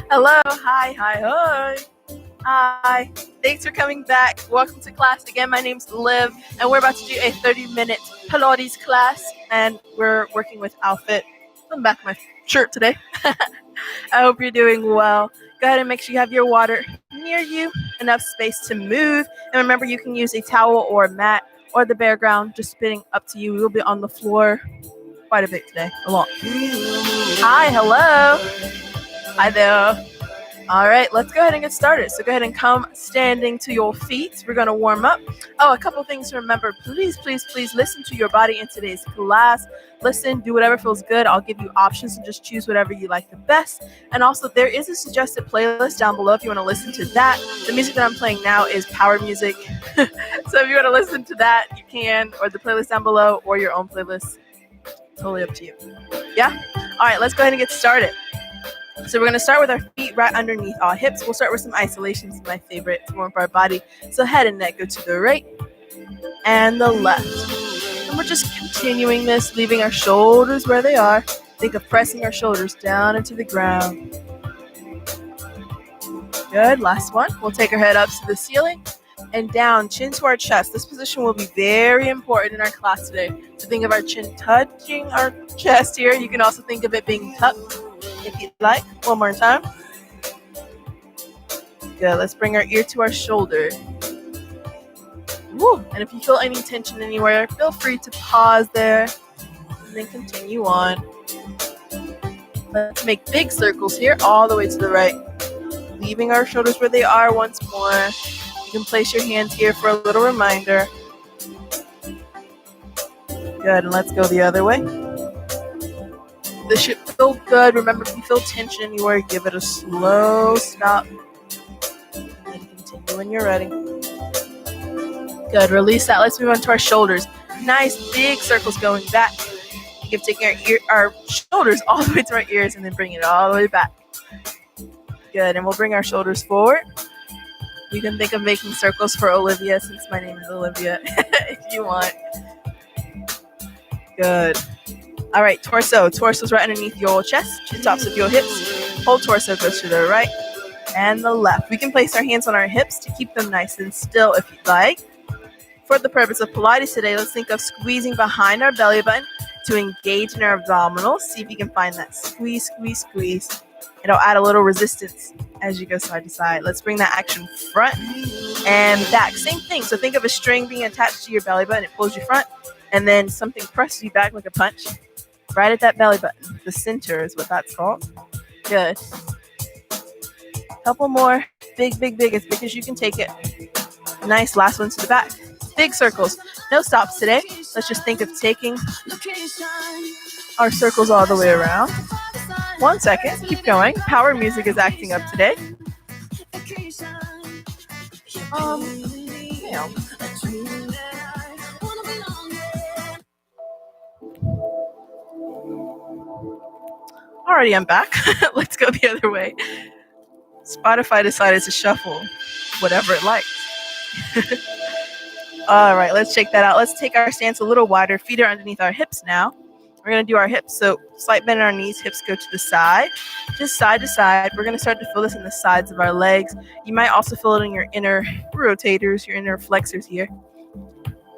Hello, hi. Hi. Thanks for coming back. Welcome to class again. My name's Liv, and we're about to do a 30-minute Pilates class, and we're working with OwlFit. I'm back in my shirt today. I hope you're doing well. Go ahead and make sure you have your water near you, enough space to move. And remember, you can use a towel or a mat or the bare ground, just spinning up to you. We will be on the floor quite a bit today. A lot. Hi, hello. Hi there. All right, let's go ahead and get started. So go ahead and come standing to your feet. We're going to warm up. Oh, a couple things to remember. Please listen to your body in today's class. Listen, do whatever feels good. I'll give you options and just choose whatever you like the best. And also, there is a suggested playlist down below if you want to listen to that. The music that I'm playing now is power music. So if you want to listen to that, you can, or the playlist down below, or your own playlist. Totally up to you. Yeah? All right, let's go ahead and get started. So we're going to start with our feet right underneath our hips. We'll start with some isolations, my favorite, to warm up our body. So head and neck go to the right and the left. And we're just continuing this, leaving our shoulders where they are. Think of pressing our shoulders down into the ground. Good. Last one. We'll take our head up to the ceiling and down, chin to our chest. This position will be very important in our class today. So think of our chin touching our chest here. You can also think of it being tucked if you'd like. One more time. Good. Let's bring our ear to our shoulder. Woo. And if you feel any tension anywhere, feel free to pause there and then continue on. Let's make big circles here all the way to the right, leaving our shoulders where they are once more. You can place your hands here for a little reminder. Good. And let's go the other way. This should feel good. Remember, if you feel tension anywhere, give it a slow stop. And then continue when you're ready. Good. Release that. Let's move on to our shoulders. Nice big circles going back. You can take our shoulders all the way to our ears and then bring it all the way back. Good. And we'll bring our shoulders forward. You can think of making circles for Olivia, since my name is Olivia, if you want. Good. All right, torso. Torso's right underneath your chest, chin tops of your hips. Whole torso goes to the right and the left. We can place our hands on our hips to keep them nice and still if you'd like. For the purpose of Pilates today, let's think of squeezing behind our belly button to engage in our abdominals. See if you can find that squeeze. It'll add a little resistance as you go side to side. Let's bring that action front and back. Same thing. So think of a string being attached to your belly button. It pulls you front, and then something presses you back like a punch. Right at that belly button. The center is what that's called. Good. Couple more. Big, as big as you can take it. Nice. Last one to the back. Big circles. No stops today. Let's just think of taking our circles all the way around. 1 second. Keep going. Power music is acting up today. Alrighty, I'm back. Let's go the other way. Spotify decided to shuffle whatever it likes. All right, let's check that out. Let's take our stance a little wider. Feet are underneath our hips now. We're going to do our hips. So slight bend in our knees, hips go to the side, just side to side. We're going to start to feel this in the sides of our legs. You might also feel it in your inner rotators, your inner flexors here.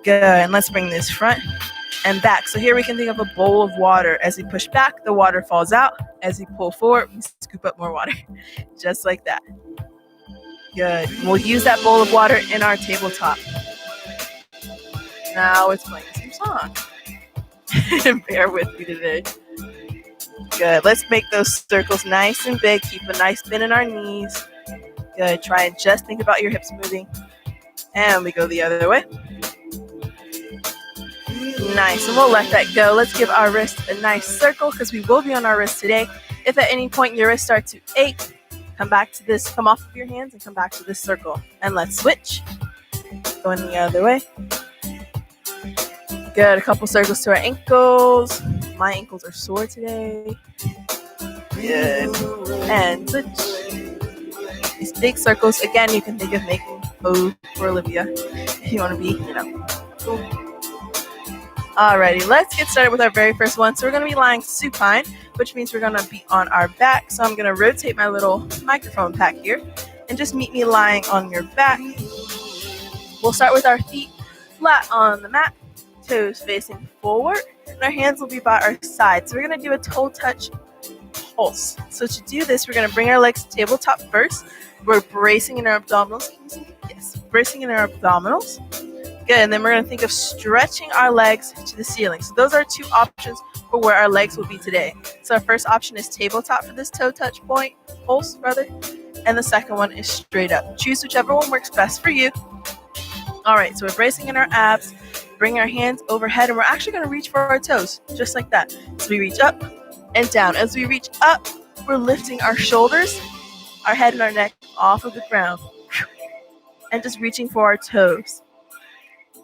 Good. And let's bring this front and back. So here we can think of a bowl of water. As we push back, the water falls out. As we pull forward, we scoop up more water. Just like that. Good. We'll use that bowl of water in our tabletop. Now it's playing some song. Bear with me today. Good. Let's make those circles nice and big. Keep a nice bend in our knees. Good. Try and just think about your hips moving. And we go the other way. Nice. And we'll let that go. Let's give our wrist a nice circle because we will be on our wrist today. If at any point your wrist starts to ache, come back to this. Come off of your hands and come back to this circle. And let's switch. Going the other way. Good. A couple circles to our ankles. My ankles are sore today. Good. And switch. These big circles. Again, you can think of making O for Olivia if you want to be, cool. Alrighty, let's get started with our very first one. So we're going to be lying supine, which means we're going to be on our back. So I'm going to rotate my little microphone pack here and just meet me lying on your back. We'll start with our feet flat on the mat, toes facing forward, and our hands will be by our sides. So we're going to do a toe touch pulse. So to do this, we're going to bring our legs to tabletop first. We're bracing in our abdominals. Yes, bracing in our abdominals. Good, and then we're going to think of stretching our legs to the ceiling. So those are two options for where our legs will be today. So our first option is tabletop for this toe touch pulse, and the second one is straight up. Choose whichever one works best for you. All right, so we're bracing in our abs, bring our hands overhead, and we're actually going to reach for our toes, just like that. So we reach up and down. As we reach up, we're lifting our shoulders, our head and our neck off of the ground, and just reaching for our toes.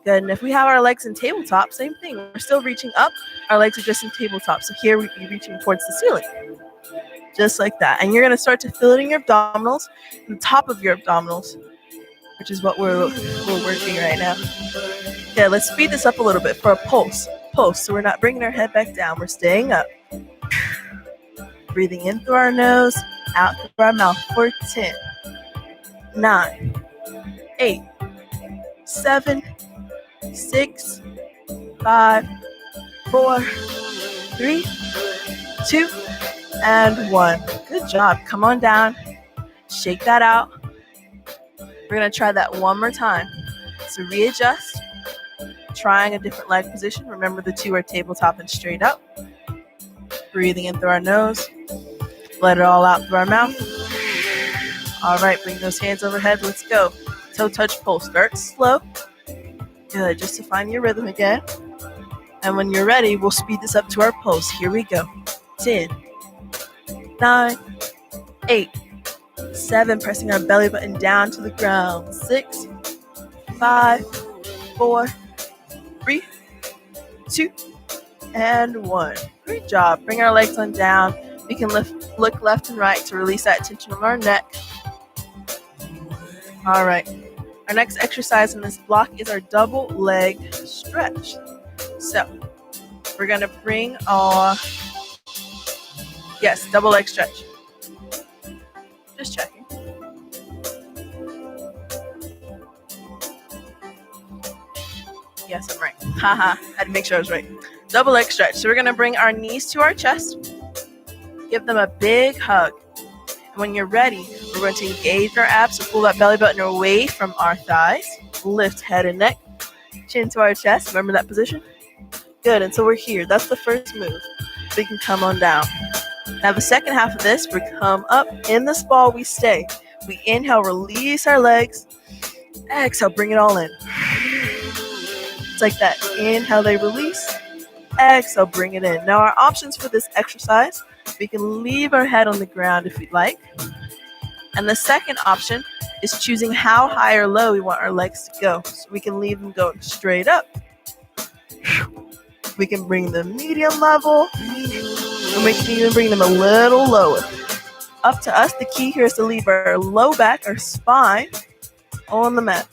Good, and if we have our legs in tabletop, same thing. We're still reaching up. Our legs are just in tabletop. So here we'd be reaching towards the ceiling, just like that. And you're going to start to feel it in your abdominals, the top of your abdominals, which is what we're working right now. Okay, let's speed this up a little bit for a pulse. So we're not bringing our head back down. We're staying up. Breathing in through our nose, out through our mouth for 10, 9, 8, 7, 6, 5, 4, 3, 2, and 1. Good job. Come on down. Shake that out. We're going to try that one more time. So readjust. Trying a different leg position. Remember the two are tabletop and straight up. Breathing in through our nose. Let it all out through our mouth. All right, bring those hands overhead. Let's go. Toe touch pulse. Start slow. Good, just to find your rhythm again. And when you're ready, we'll speed this up to our pulse. Here we go. 10, 9, 8, 7, pressing our belly button down to the ground. 6, 5, 4, 3, 2, and 1. Great job. Bring our legs on down. We can look left and right to release that tension on our neck. All right. Our next exercise in this block is our double leg stretch. So we're going to bring our, double leg stretch. Just checking. Yes, I'm right. Haha, had to make sure I was right. Double leg stretch. So we're going to bring our knees to our chest. Give them a big hug. And when you're ready, we're going to engage our abs. So pull that belly button away from our thighs. Lift head and neck. Chin to our chest. Remember that position? Good. And so we're here. That's the first move. We can come on down. Now the second half of this, we come up. In this ball, we stay. We inhale, release our legs. Exhale, bring it all in. It's like that. Inhale, they release. Exhale, bring it in. Now our options for this exercise, we can leave our head on the ground if we'd like. And the second option is choosing how high or low we want our legs to go. So we can leave them going straight up. We can bring them medium level. And we can even bring them a little lower. Up to us. The key here is to leave our low back, our spine, on the mat.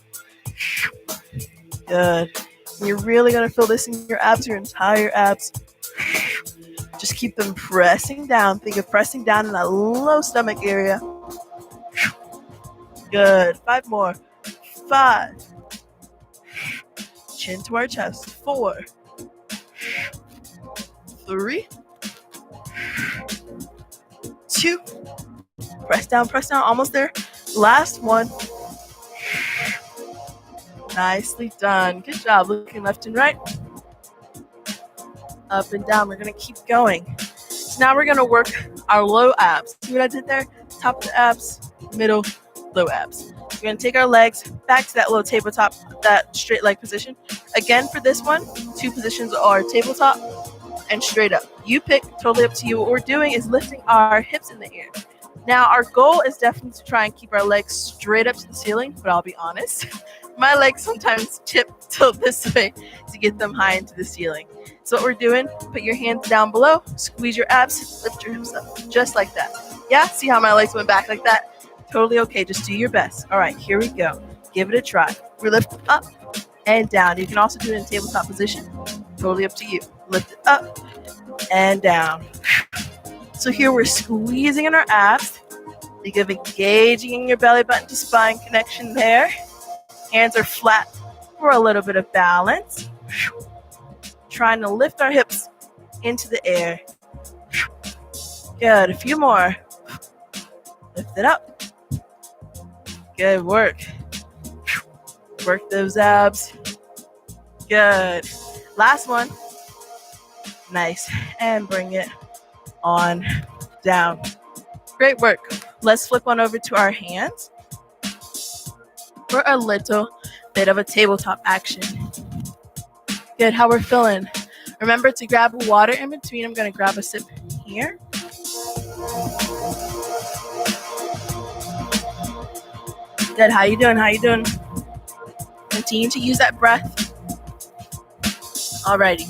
Good. And you're really going to feel this in your abs, your entire abs. Just keep them pressing down. Think of pressing down in that low stomach area. Good. 5 more. 5. Chin to our chest. 4. 3. 2. Press down, almost there. Last one. Nicely done. Good job. Looking left and right. Up and down. We're going to keep going. So now we're going to work our low abs. See what I did there? Top of the abs, middle, low abs. We're going to take our legs back to that low tabletop, that straight leg position. Again, for this one, 2 positions are tabletop and straight up. You pick, totally up to you. What we're doing is lifting our hips in the air. Now, our goal is definitely to try and keep our legs straight up to the ceiling, but I'll be honest, my legs sometimes tilt this way to get them high into the ceiling. So what we're doing, put your hands down below, squeeze your abs, lift your hips up, just like that. Yeah, see how my legs went back like that? Totally okay, just do your best. All right, here we go. Give it a try. We lift up and down. You can also do it in tabletop position. Totally up to you. Lift it up and down. So here we're squeezing in our abs. Think of engaging in your belly button to spine connection there. Hands are flat for a little bit of balance. Trying to lift our hips into the air. Good. A few more. Lift it up. Good work. Work those abs. Good. Last one. Nice. And bring it on down. Great work. Let's flip on over to our hands for a little bit of a tabletop action. Good. How we're feeling? Remember to grab water in between. I'm going to grab a sip here. Good. How you doing? How you doing? Continue to use that breath. Alrighty.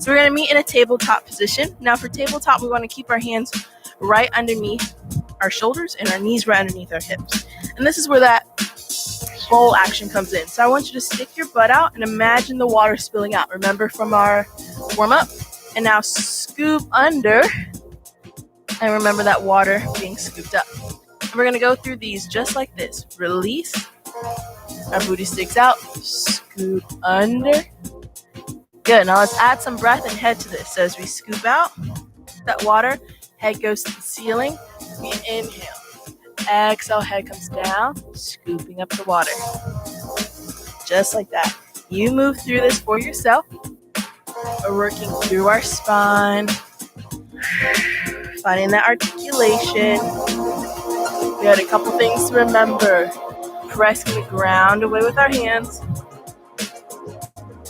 So we're going to meet in a tabletop position. Now for tabletop, we want to keep our hands right underneath our shoulders and our knees right underneath our hips. And this is where that bowl action comes in. So I want you to stick your butt out and imagine the water spilling out. Remember from our warm up? And now scoop under. And remember that water being scooped up. And we're going to go through these just like this. Release. Our booty sticks out. Scoop under. Good. Now let's add some breath and head to this. So as we scoop out that water, head goes to the ceiling. We inhale. Exhale, head comes down, scooping up the water. Just like that. You move through this for yourself. We're working through our spine. Finding that articulation. We had a couple things to remember. Pressing the ground away with our hands.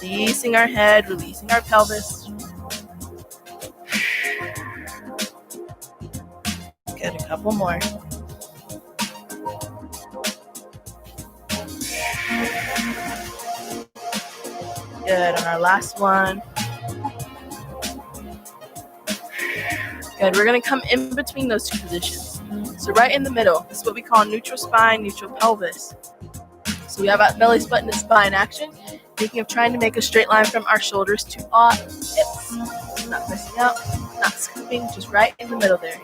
Releasing our head, releasing our pelvis. Good, a couple more. Good, on our last one. Good, we're going to come in between those two positions. So right in the middle, this is what we call neutral spine, neutral pelvis. So we have our belly button to spine action, thinking of trying to make a straight line from our shoulders to our hips. Not pressing out, not scooping, just right in the middle there.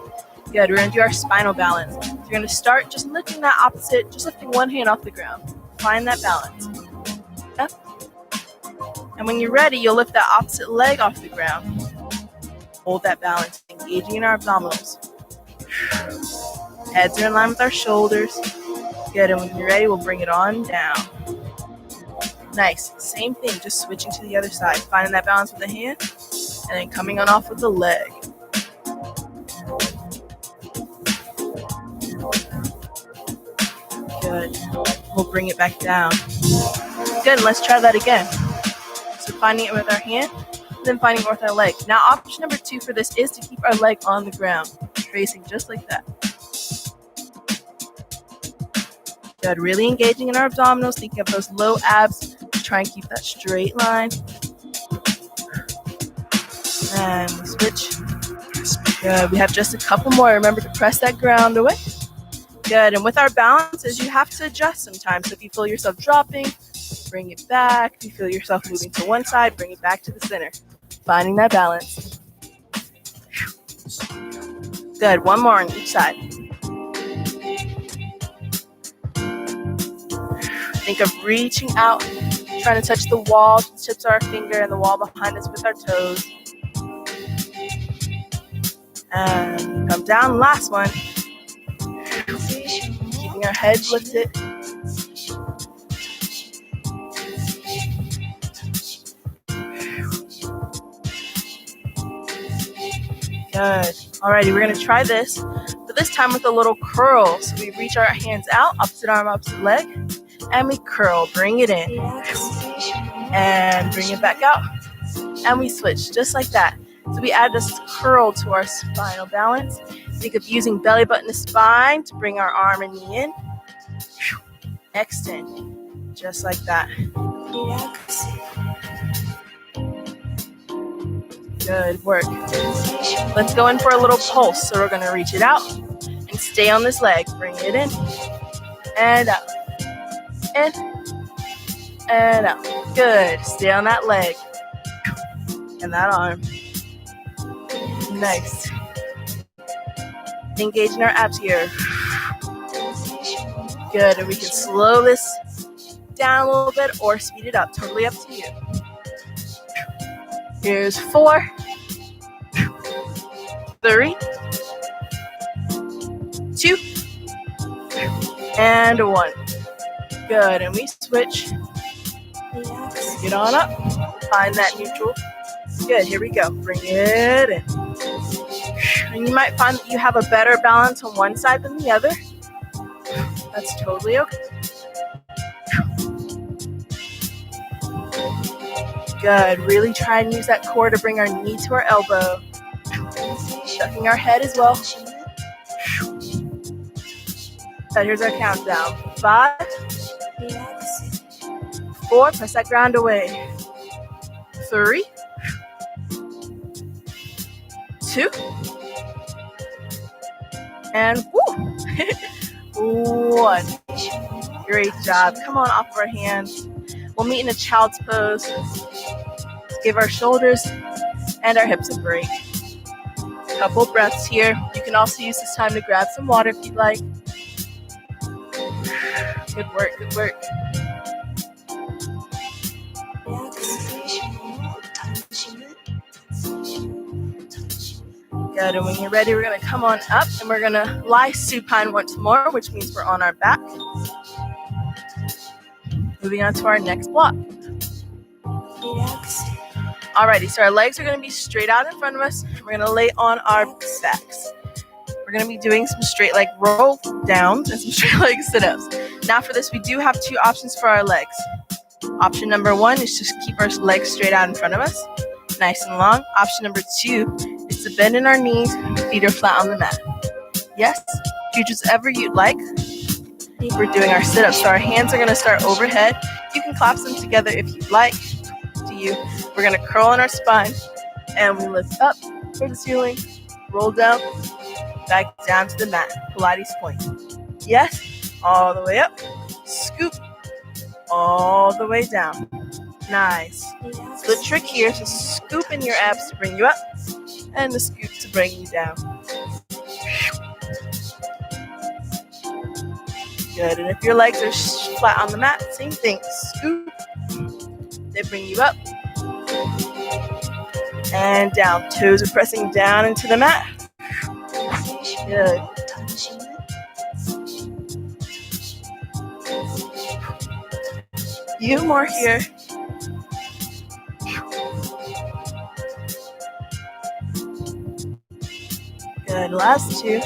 Good, we're going to do our spinal balance. So you're going to start just lifting that opposite, just lifting one hand off the ground. Find that balance. Up. And when you're ready, you'll lift that opposite leg off the ground. Hold that balance, engaging in our abdominals. Heads are in line with our shoulders. Good, and when you're ready, we'll bring it on down. Nice, same thing, just switching to the other side. Finding that balance with the hand, and then coming on off with the leg. Good, we'll bring it back down. Good, let's try that again. So finding it with our hand, then finding it with our leg. Now option number 2 for this is to keep our leg on the ground, tracing just like that. Good, really engaging in our abdominals, thinking of those low abs to try and keep that straight line. And we switch. Good, we have just a couple more. Remember to press that ground away. Good, and with our balances, you have to adjust sometimes. So if you feel yourself dropping, bring it back. If you feel yourself moving to one side, bring it back to the center. Finding that balance. Good, one more on each side. Think of reaching out, trying to touch the wall, the tips of our finger and the wall behind us with our toes. And come down, last one. Keeping our head lifted. Good. Alrighty, we're going to try this, but this time with a little curl. So we reach our hands out, opposite arm, opposite leg, and we curl. Bring it in. And bring it back out. And we switch, just like that. So we add this curl to our spinal balance. Think of using belly button to spine to bring our arm and knee in. Extend, just like that. Good work. Let's go in for a little pulse. So we're going to reach it out and stay on this leg. Bring it in and out. In and out. Good. Stay on that leg. and that arm. Nice. Engaging our abs here. Good, and we can slow this down a little bit or speed it up, totally up to you. Here's 4, 3, 2, and 1. Good, and we switch. Get on up, find that neutral. Good, here we go, bring it in. And you might find that you have a better balance on one side than the other. That's totally okay. Good, really try and use that core to bring our knee to our elbow. Shucking our head as well. Good, here's our countdown. 5, 4, press that ground away. 3, 2, and 1. Great job. Come on off of our hands. We'll meet in a child's pose. Let's give our shoulders and our hips a break. Couple breaths here. You can also use this time to grab some water if you'd like. Good work, good work. Good, and when you're ready, we're going to come on up and we're going to lie supine once more, which means we're on our back. Moving on to our next block. Alrighty, so our legs are going to be straight out in front of us. We're going to lay on our backs. We're going to be doing some straight leg roll downs and some straight leg sit-ups. Now for this, we do have 2 options for our legs. Option number 1 is just keep our legs straight out in front of us, nice and long. Option number 2 is to bend in our knees, feet are flat on the mat. Yes, choose whichever you'd like. We're doing our sit-ups, so our hands are going to start overhead. You can clasp them together if you'd like. To you. We're going to curl in our spine, and we lift up towards the ceiling, roll down, back down to the mat, Pilates point. Yes, all the way up, scoop, all the way down. Nice. So the trick here is to scoop in your abs to bring you up, and the scoop to bring you down. Good, and if your legs are flat on the mat, same thing. Scoop, they bring you up, and down. Toes are pressing down into the mat. Good. Few more here. Good, last 2.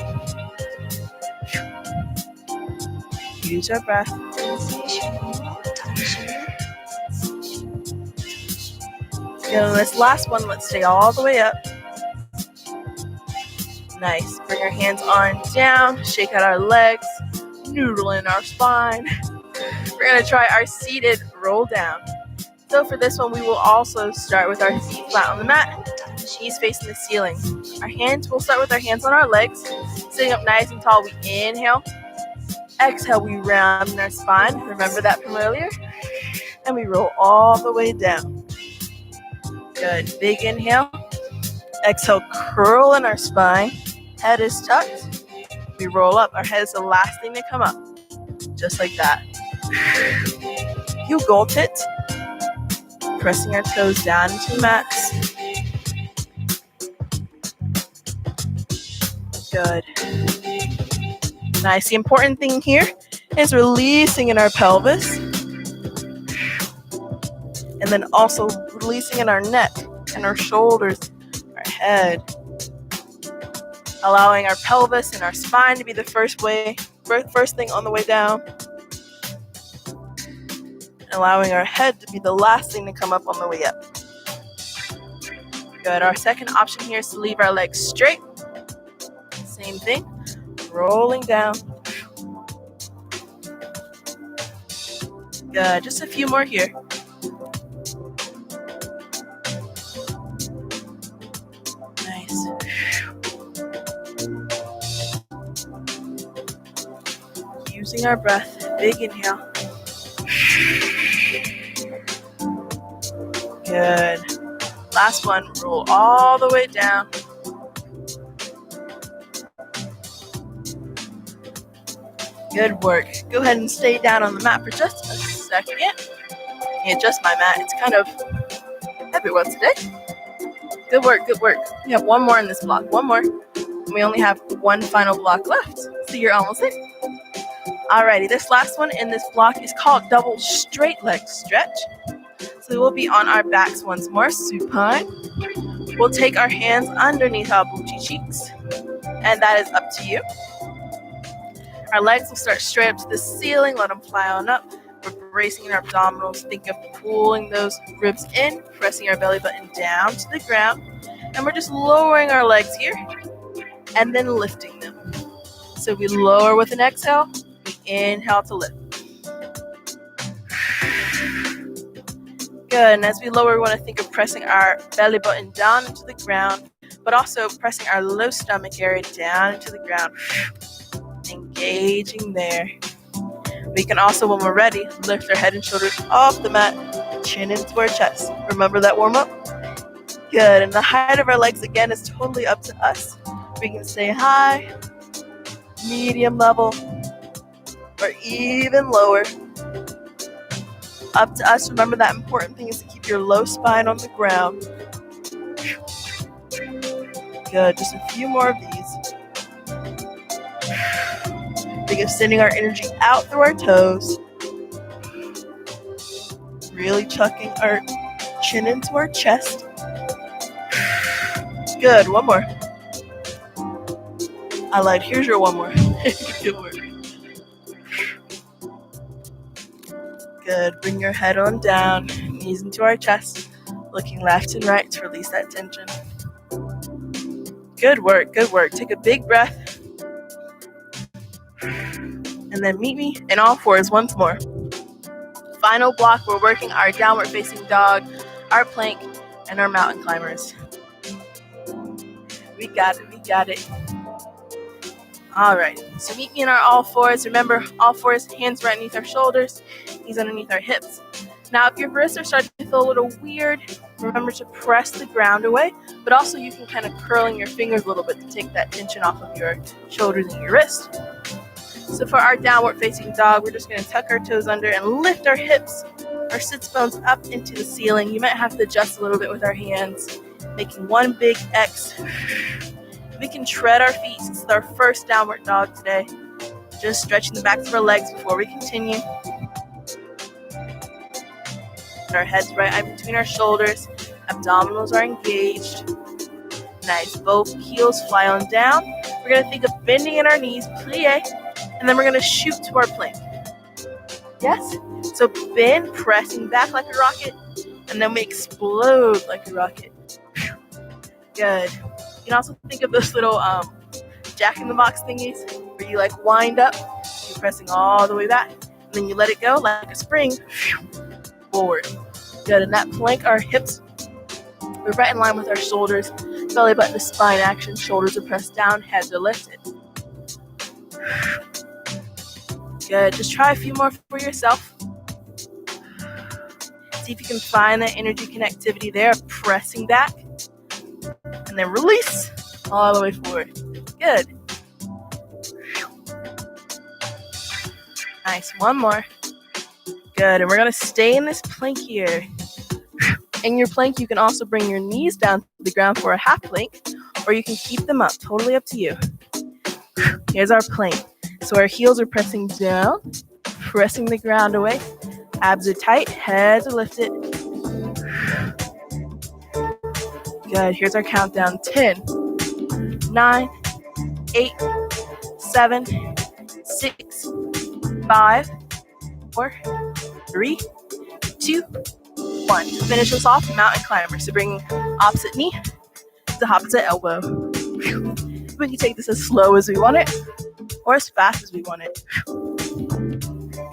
Use our breath. Good, on this last one, let's stay all the way up. Nice. Bring our hands on down, shake out our legs, noodle in our spine. We're going to try our seated roll down. So for this one, we will also start with our feet flat on the mat, knees facing the ceiling. We'll start with our hands on our legs, sitting up nice and tall. We inhale. Exhale, we round in our spine. Remember that from earlier? And we roll all the way down. Good. Big inhale. Exhale, curl in our spine. Head is tucked. We roll up. Our head is the last thing to come up. Just like that. You got it. Pressing our toes down into the mat. Good. Nice. The important thing here is releasing in our pelvis. And then also releasing in our neck and our shoulders, our head. Allowing our pelvis and our spine to be the first thing on the way down. Allowing our head to be the last thing to come up on the way up. Good. Our second option here is to leave our legs straight. Same thing. Rolling down. Good. Just a few more here. Nice. Using our breath. Big inhale. Good. Last one, roll all the way down. Good work. Go ahead and stay down on the mat for just a second. Let me adjust my mat. It's kind of heavy one today. Good work, good work. We have one more in this block. One more. And we only have one final block left. So you're almost there. Alrighty, this last one in this block is called double straight leg stretch. So we'll be on our backs once more, supine. We'll take our hands underneath our booty cheeks, and that is up to you. Our legs will start straight up to the ceiling, let them fly on up. We're bracing our abdominals, think of pulling those ribs in, pressing our belly button down to the ground, and we're just lowering our legs here, and then lifting them. So we lower with an exhale, we inhale to lift. Good, and as we lower, we want to think of pressing our belly button down into the ground, but also pressing our low stomach area down into the ground. Engaging there. We can also, when we're ready, lift our head and shoulders off the mat, chin into our chest. Remember that warm up? Good, and the height of our legs again is totally up to us. We can stay high, medium level, or even lower. Up to us. Remember that important thing is to keep your low spine on the ground. Good, just a few more of these. Think of sending our energy out through our toes. Really chucking our chin into our chest. Good, one more. I lied, here's your one more. Good work. Good, bring your head on down, knees into our chest, looking left and right to release that tension. Good work, good work. Take a big breath. And then meet me in all fours once more. Final block, we're working our downward facing dog, our plank, and our mountain climbers. We got it, we got it. All right, so meet me in our all fours. Remember, all fours, hands right underneath our shoulders, knees underneath our hips. Now, if your wrists are starting to feel a little weird, remember to press the ground away, but also you can kind of curling your fingers a little bit to take that tension off of your shoulders and your wrist. So for our downward facing dog, we're just going to tuck our toes under and lift our hips, our sits bones up into the ceiling. You might have to adjust a little bit with our hands, making one big X. We can tread our feet since it's our first downward dog today. Just stretching the backs of our legs before we continue. Our heads right in between our shoulders. Abdominals are engaged. Nice. Both heels fly on down. We're going to think of bending in our knees, plie, and then we're going to shoot to our plank. Yes? So bend, pressing back like a rocket, and then we explode like a rocket. Good. You can also think of those little jack-in-the-box thingies where you like wind up, you're pressing all the way back, and then you let it go like a spring, forward. Good, in that plank, our hips, we're right in line with our shoulders, belly button to spine action, shoulders are pressed down, heads are lifted. Good, just try a few more for yourself. See if you can find that energy connectivity there, pressing back. And then release all the way forward. Good. Nice. One more. Good. And we're going to stay in this plank here. In your plank, you can also bring your knees down to the ground for a half plank, or you can keep them up. Totally up to you. Here's our plank. So our heels are pressing down, pressing the ground away. Abs are tight. Heads are lifted. Good. Here's our countdown. 10, 9, 8, 7, 6, 5, 4, 3, 2, 1. To finish us off, mountain climber. So bring opposite knee to opposite elbow. We can take this as slow as we want it or as fast as we want it.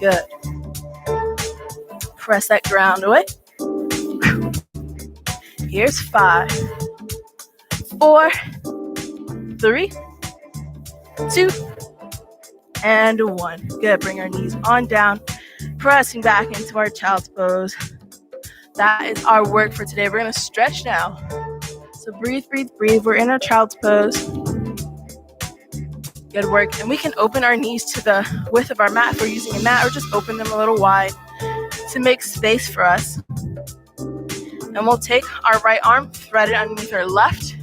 Good. Press that ground away. Here's 5, 4, 3, 2, and 1. Good. Bring our knees on down, pressing back into our child's pose. That is our work for today. We're going to stretch now. So breathe, breathe, breathe. We're in our child's pose. Good work. And we can open our knees to the width of our mat if we're using a mat, or just open them a little wide to make space for us. And we'll take our right arm, thread it underneath our left,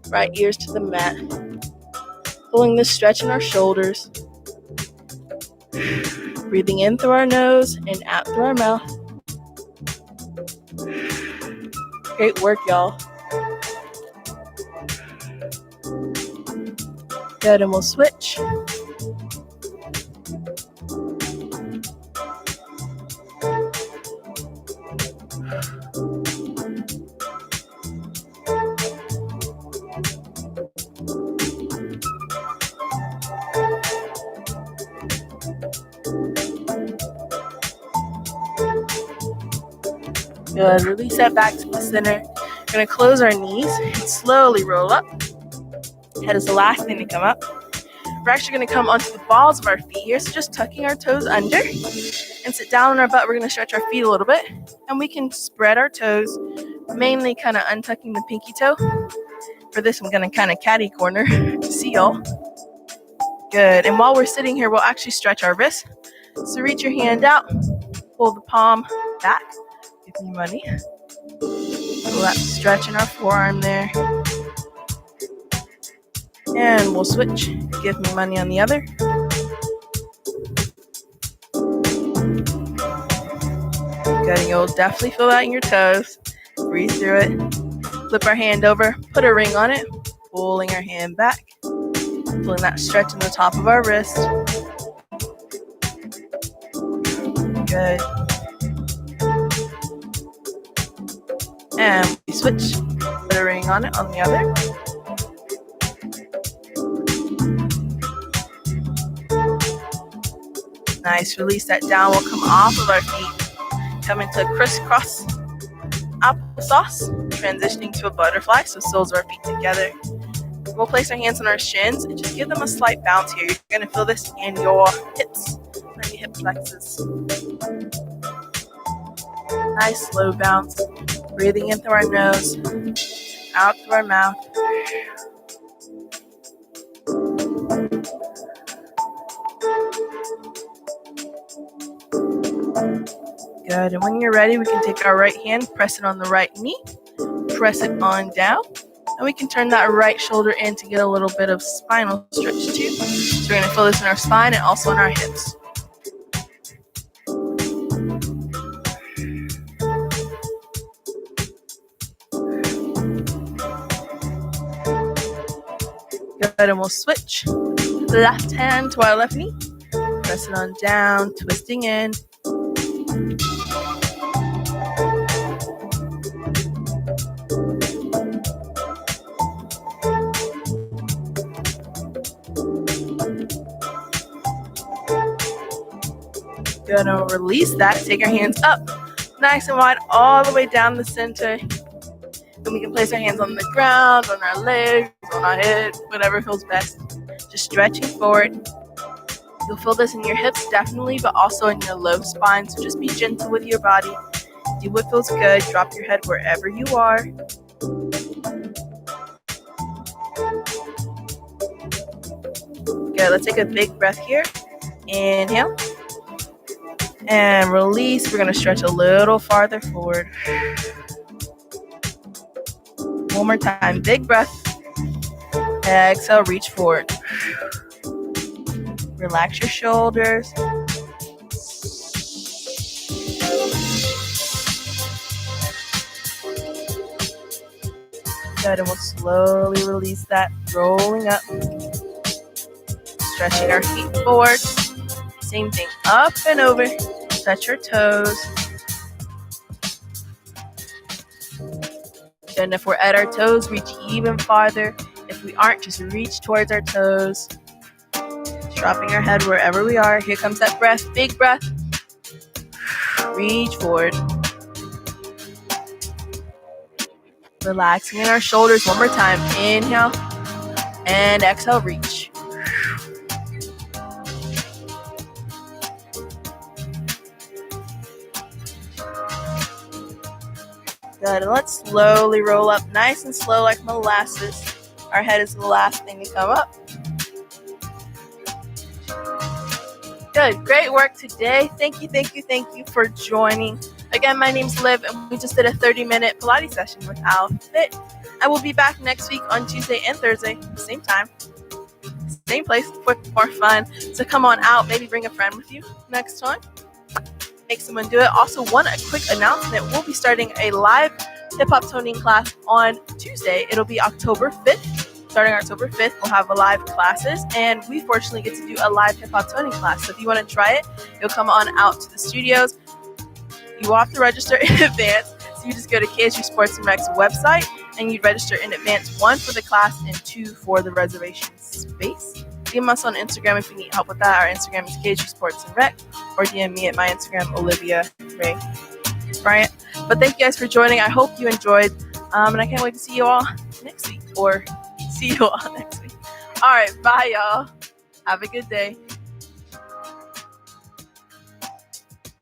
right ears to the mat. Pulling this stretch in our shoulders. Breathing in through our nose and out through our mouth. Great work, y'all. Good, and we'll switch. Good, release that back to the center. We're going to close our knees and slowly roll up. Head is the last thing to come up. We're actually going to come onto the balls of our feet here, so just tucking our toes under and sit down on our butt. We're going to stretch our feet a little bit, and we can spread our toes, mainly kind of untucking the pinky toe. For this, I'm going to kind of catty corner to see y'all. Good, and while we're sitting here, we'll actually stretch our wrists. So reach your hand out, pull the palm back, give me money. Feel that stretch in our forearm there. And we'll switch. Give me money on the other. Good, and you'll definitely feel that in your toes. Breathe through it. Flip our hand over, put a ring on it, pulling our hand back. Pulling that stretch in the top of our wrist. Good. And we switch. Put a ring on it on the other. Nice. Release that down. We'll come off of our feet. Come into crisscross applesauce. Transitioning to a butterfly. So soles of our feet together. We'll place our hands on our shins and just give them a slight bounce here. You're going to feel this in your hips, or your hip flexors. Nice slow bounce. Breathing in through our nose, out through our mouth. Good, and when you're ready, we can take our right hand, press it on the right knee, press it on down, and we can turn that right shoulder in to get a little bit of spinal stretch too. So we're going to feel this in our spine and also in our hips. Good, and we'll switch. Left hand to our left knee, press it on down, twisting in. Good, and we'll release that. Take your hands up, nice and wide, all the way down the center. Then we can place our hands on the ground, on our legs, on our head, whatever feels best. Just stretching forward. You'll feel this in your hips, definitely, but also in your low spine. So just be gentle with your body. Do what feels good. Drop your head wherever you are. Good. Let's take a big breath here. Inhale. And release. We're going to stretch a little farther forward. One more time. Big breath. Exhale. Reach forward. Relax your shoulders. Good, and we'll slowly release that, rolling up. Stretching our feet forward. Same thing, up and over. Touch your toes. And if we're at our toes, reach even farther. If we aren't, just reach towards our toes. Dropping our head wherever we are. Here comes that breath, big breath. Reach forward. Relaxing in our shoulders one more time. Inhale and exhale, reach. Good. And let's slowly roll up nice and slow like molasses. Our head is the last thing to come up. Good. Great work today. Thank you for joining. Again, my name's Liv, and we just did a 30-minute Pilates session with OwlFit. I will be back next week on Tuesday and Thursday, same time, same place, for more fun. So come on out. Maybe bring a friend with you next time. Make someone do it. Also, a quick announcement. We'll be starting a live hip-hop toning class on Tuesday. It'll be October 5th. Starting October 5th, we'll have live classes, and we fortunately get to do a live hip-hop toning class. So if you want to try it, you'll come on out to the studios. You will have to register in advance. So you just go to KSU Sports and Rec's website, and you register in advance, 1 for the class and 2 for the reservation space. DM us on Instagram if you need help with that. Our Instagram is KSU Sports and Rec, or DM me at my Instagram, Olivia Ray Bryant. But thank you guys for joining. I hope you enjoyed, and I can't wait to see you all next week, or see you all next week. All right, bye, y'all. Have a good day.